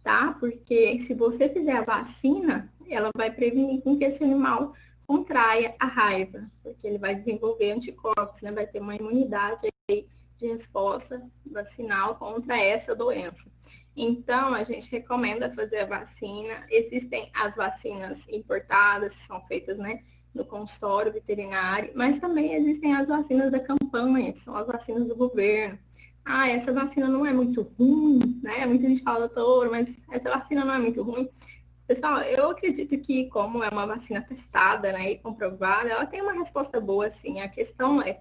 Speaker 1: tá? Porque se você fizer a vacina, ela vai prevenir com que esse animal contraia a raiva, porque ele vai desenvolver anticorpos, né? Vai ter uma imunidade aí de resposta vacinal contra essa doença. Então, a gente recomenda fazer a vacina. Existem as vacinas importadas, que são feitas, né, no consultório veterinário, mas também existem as vacinas da campanha, que são as vacinas do governo. Ah, essa vacina não é muito ruim, né? Muita gente fala, doutor, mas essa vacina não é muito ruim. Pessoal, eu acredito que, como é uma vacina testada, né, e comprovada, ela tem uma resposta boa, sim. A questão é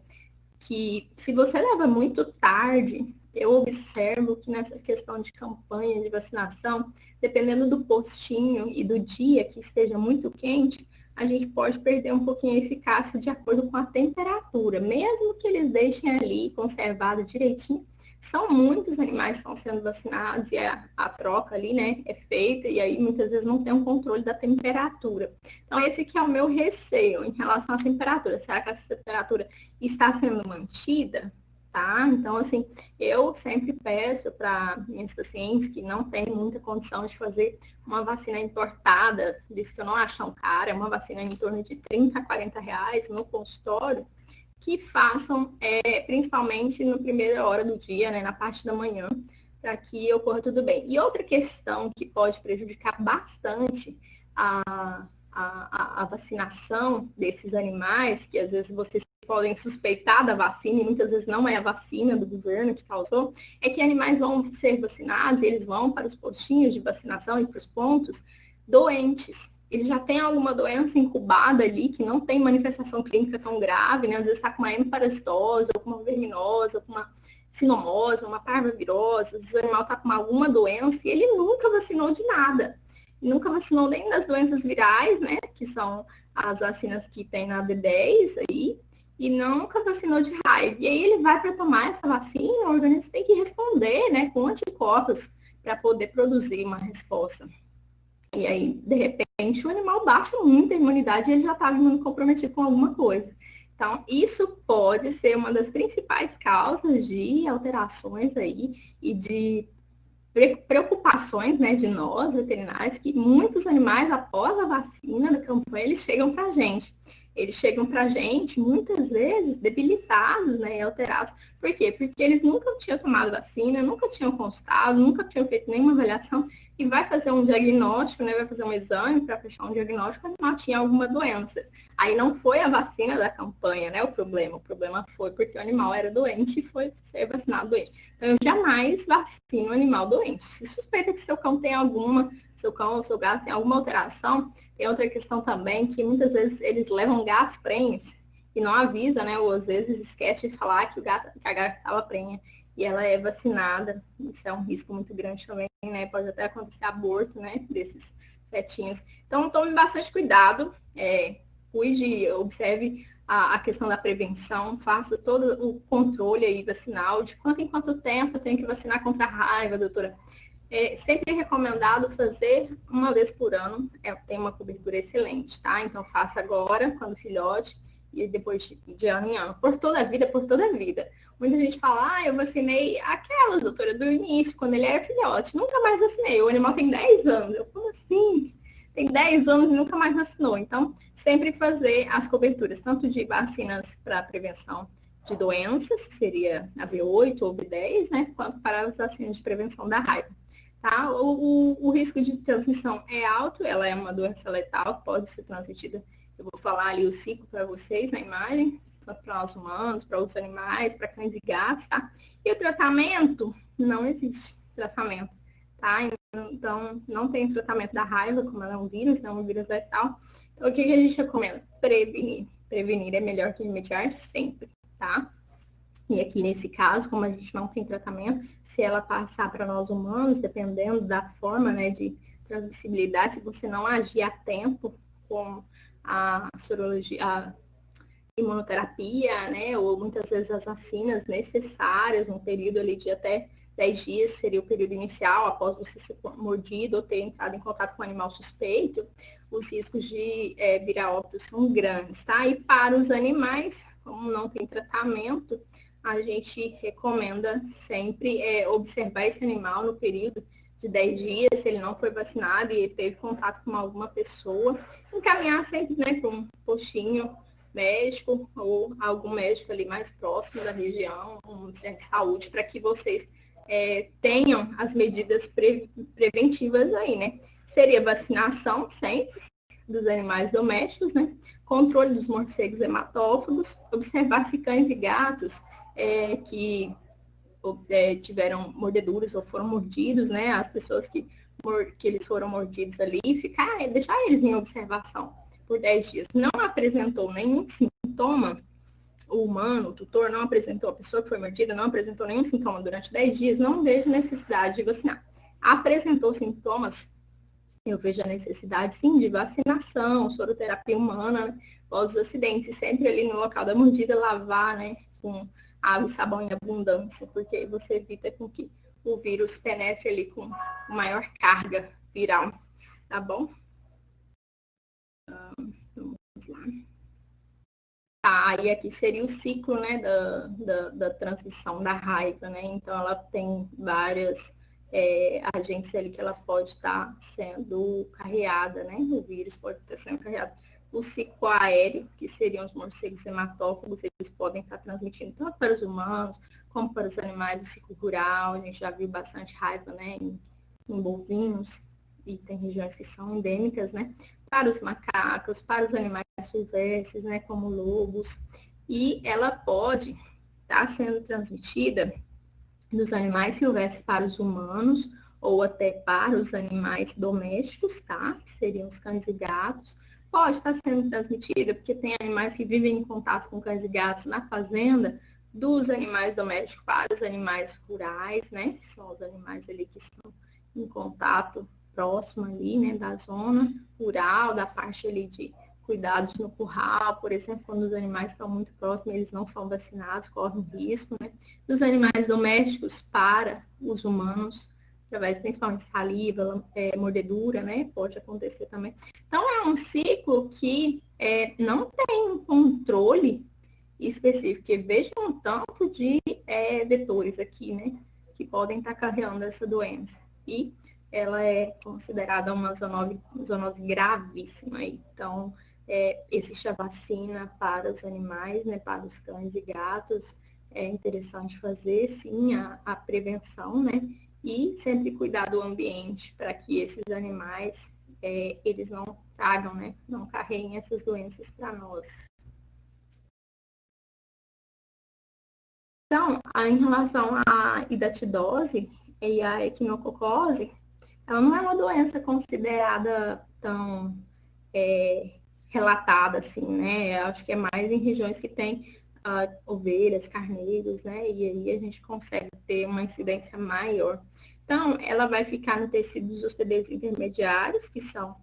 Speaker 1: que, se você leva muito tarde, eu observo que nessa questão de campanha de vacinação, dependendo do postinho e do dia que esteja muito quente, a gente pode perder um pouquinho a eficácia de acordo com a temperatura. Mesmo que eles deixem ali conservado direitinho, são muitos animais que estão sendo vacinados e a troca ali, né, é feita, e aí muitas vezes não tem um controle da temperatura. Então, esse que é o meu receio em relação à temperatura. Será que essa temperatura está sendo mantida? Tá? Então, assim, eu sempre peço para minhas pacientes que não têm muita condição de fazer uma vacina importada, disso que eu não acho tão cara, é uma vacina em torno de 30 a 40 reais no consultório, que façam principalmente na primeira hora do dia, né, na parte da manhã, para que ocorra tudo bem. E outra questão que pode prejudicar bastante a vacinação desses animais, que às vezes vocês podem suspeitar da vacina, e muitas vezes não é a vacina do governo que causou, é que animais vão ser vacinados e eles vão para os postinhos de vacinação e para os pontos doentes. Ele já tem alguma doença incubada ali, que não tem manifestação clínica tão grave, né? Às vezes está com uma hemiparasitose, ou com uma verminose, ou com uma sinomose, uma parvovirose, às vezes o animal está com alguma doença e ele nunca vacinou de nada. Nunca vacinou nem das doenças virais, né? Que são as vacinas que tem na D10 aí, e nunca vacinou de raiva. E aí ele vai para tomar essa vacina, o organismo tem que responder, né, com anticorpos para poder produzir uma resposta. E aí, de repente, o animal baixa muito a imunidade e ele já está comprometido com alguma coisa. Então, isso pode ser uma das principais causas de alterações aí e de preocupações, né, de nós, veterinários, que muitos animais, após a vacina da campanha, eles chegam para a gente. Eles chegam para a gente, muitas vezes, debilitados, né, e alterados. Por quê? Porque eles nunca tinham tomado vacina, nunca tinham consultado, nunca tinham feito nenhuma avaliação, e vai fazer um diagnóstico, né, vai fazer um exame para fechar um diagnóstico, quando não tinha alguma doença. Aí não foi a vacina da campanha, né, o problema foi porque o animal era doente e foi ser vacinado doente. Então, eu jamais vacino um animal doente. Se suspeita que seu cão tem alguma, seu cão ou seu gato tem alguma alteração, tem outra questão também, que muitas vezes eles levam gatos prenhes e não avisa, né, ou às vezes esquece de falar que a gata estava prenha e ela é vacinada. Isso é um risco muito grande também, né? Pode até acontecer aborto, né, desses fetinhos. Então, tome bastante cuidado, cuide, observe a questão da prevenção, faça todo o controle aí vacinal, de quanto em quanto tempo eu tenho que vacinar contra a raiva, doutora. É sempre recomendado fazer uma vez por ano, tem uma cobertura excelente, tá? Então, faça agora, quando filhote, e depois de ano em ano, por toda a vida, por toda a vida. Muita gente fala, eu vacinei aquelas, doutora, do início, quando ele era filhote. Nunca mais vacinei. O animal tem 10 anos. Eu, como assim? Tem 10 anos e nunca mais vacinou. Então, sempre fazer as coberturas, tanto de vacinas para prevenção de doenças, que seria a V8 ou V10, né? Quanto para as vacinas de prevenção da raiva. Tá? O risco de transmissão é alto, ela é uma doença letal, pode ser transmitida. Eu vou falar ali o ciclo para vocês na imagem, tanto para nós humanos, para outros animais, para cães e gatos, tá? E o tratamento, não existe tratamento, tá? Então, não tem tratamento da raiva, como ela é um vírus, não é um vírus letal. Então, o que a gente recomenda? Prevenir. Prevenir é melhor que remediar sempre, tá? E aqui, nesse caso, como a gente não tem tratamento, se ela passar para nós humanos, dependendo da forma, né, de transmissibilidade, se você não agir a tempo com a sorologia, a imunoterapia, né, ou muitas vezes as vacinas necessárias, um período ali de até 10 dias seria o período inicial, após você ser mordido ou ter entrado em contato com um animal suspeito, os riscos de virar óbito são grandes, tá? E para os animais, como não tem tratamento, a gente recomenda sempre observar esse animal no período de 10 dias, se ele não foi vacinado e ele teve contato com alguma pessoa, encaminhar sempre, né, para um postinho médico ou algum médico ali mais próximo da região, um centro de saúde, para que vocês tenham as medidas preventivas aí, né? Seria vacinação sempre dos animais domésticos, né? Controle dos morcegos hematófagos, observar se cães e gatos que tiveram mordeduras ou foram mordidos, né? As pessoas que eles foram mordidos ali, deixar eles em observação por 10 dias. Não apresentou nenhum sintoma, o humano, o tutor não apresentou, a pessoa que foi mordida não apresentou nenhum sintoma durante 10 dias, não vejo necessidade de vacinar. Apresentou sintomas, eu vejo a necessidade, sim, de vacinação, soroterapia humana, né, após os acidentes, e sempre ali no local da mordida, lavar, né, com água e sabão em abundância, porque você evita com que o vírus penetre ali com maior carga viral, tá bom? Vamos lá. Tá, e aqui seria o ciclo, né, da transmissão da raiva, né? Então, ela tem várias agentes ali que ela pode estar sendo carreada, né? O vírus pode estar sendo carreado. O ciclo aéreo, que seriam os morcegos hematófagos, eles podem estar transmitindo tanto para os humanos como para os animais. O ciclo rural, a gente já viu bastante raiva, né, em bovinos, e tem regiões que são endêmicas, né? Para os macacos, para os animais silvestres, né, como lobos, e ela pode estar sendo transmitida dos animais silvestres para os humanos, ou até para os animais domésticos, tá? Que seriam os cães e gatos. Pode estar sendo transmitida, porque tem animais que vivem em contato com cães e gatos na fazenda, dos animais domésticos para os animais rurais, né? Que são os animais ali que estão em contato próximo ali, né, da zona rural, da parte ali de cuidados no curral, por exemplo, quando os animais estão muito próximos, eles não são vacinados, correm risco, né? Dos animais domésticos para os humanos, através principalmente de saliva, mordedura, né? Pode acontecer também. Então, é um ciclo que não tem um controle específico, porque vejam um tanto de vetores aqui, né? Que podem estar carregando essa doença. E ela é considerada uma zoonose gravíssima. Então, existe a vacina para os animais, né, para os cães e gatos. É interessante fazer, sim, a prevenção, né? E sempre cuidar do ambiente para que esses animais, eles não tragam, né? Não carreguem essas doenças para nós. Então, em relação à hidatidose e à equinococose, ela não é uma doença considerada tão relatada assim, né? Acho que é mais em regiões que tem ovelhas, carneiros, né? E aí a gente consegue ter uma incidência maior. Então, ela vai ficar no tecido dos hospedeiros intermediários, que são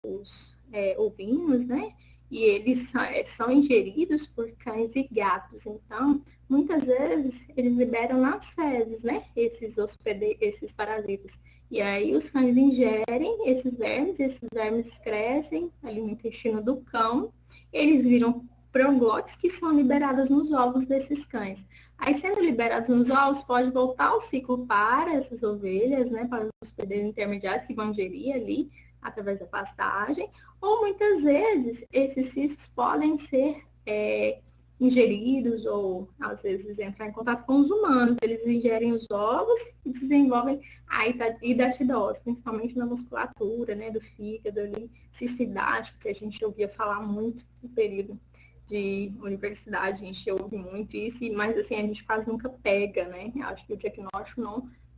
Speaker 1: os ovinos, né? E eles são ingeridos por cães e gatos. Então, muitas vezes, eles liberam nas fezes, né? Esses parasitas. E aí, os cães ingerem esses vermes crescem ali no intestino do cão, eles viram proglotes que são liberados nos ovos desses cães. Aí, sendo liberados nos ovos, pode voltar o ciclo para essas ovelhas, né? Para os hospedeiros intermediários que vão ingerir ali através da pastagem, ou muitas vezes esses cistos podem ser ingeridos ou às vezes entrar em contato com os humanos. Eles ingerem os ovos e desenvolvem a hidatidose, principalmente na musculatura, né, do fígado ali, cisto hidático, que a gente ouvia falar muito no período de universidade, a gente ouve muito isso, mas assim, a gente quase nunca pega, né? Acho que o diagnóstico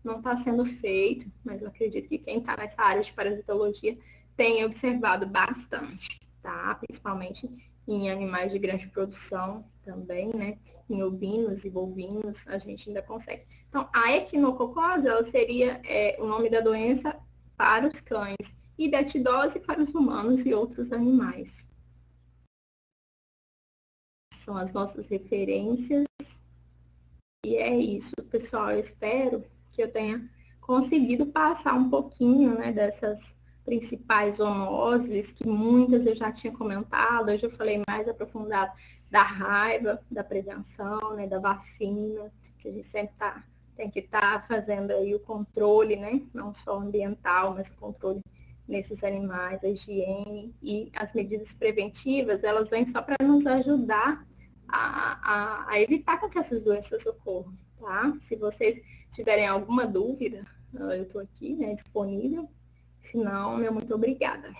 Speaker 1: não está sendo feito, mas eu acredito que quem está nessa área de parasitologia tem observado bastante, tá? Principalmente em animais de grande produção também, né? Em ovinos e bovinos, a gente ainda consegue. Então, a equinococose, ela seria o nome da doença para os cães, e hidatidose para os humanos e outros animais. São as nossas referências. E é isso, pessoal. Eu espero que eu tenha conseguido passar um pouquinho, né, dessas principais zoonoses, que muitas eu já tinha comentado. Hoje eu falei mais aprofundado da raiva, da prevenção, né, da vacina, que a gente sempre está tem que estar fazendo aí o controle, né? Não só ambiental, mas o controle nesses animais, a higiene e as medidas preventivas, elas vêm só para nos ajudar a evitar com que essas doenças ocorram, tá? Se vocês tiverem alguma dúvida, eu estou aqui, né, disponível. Se não, meu muito obrigada.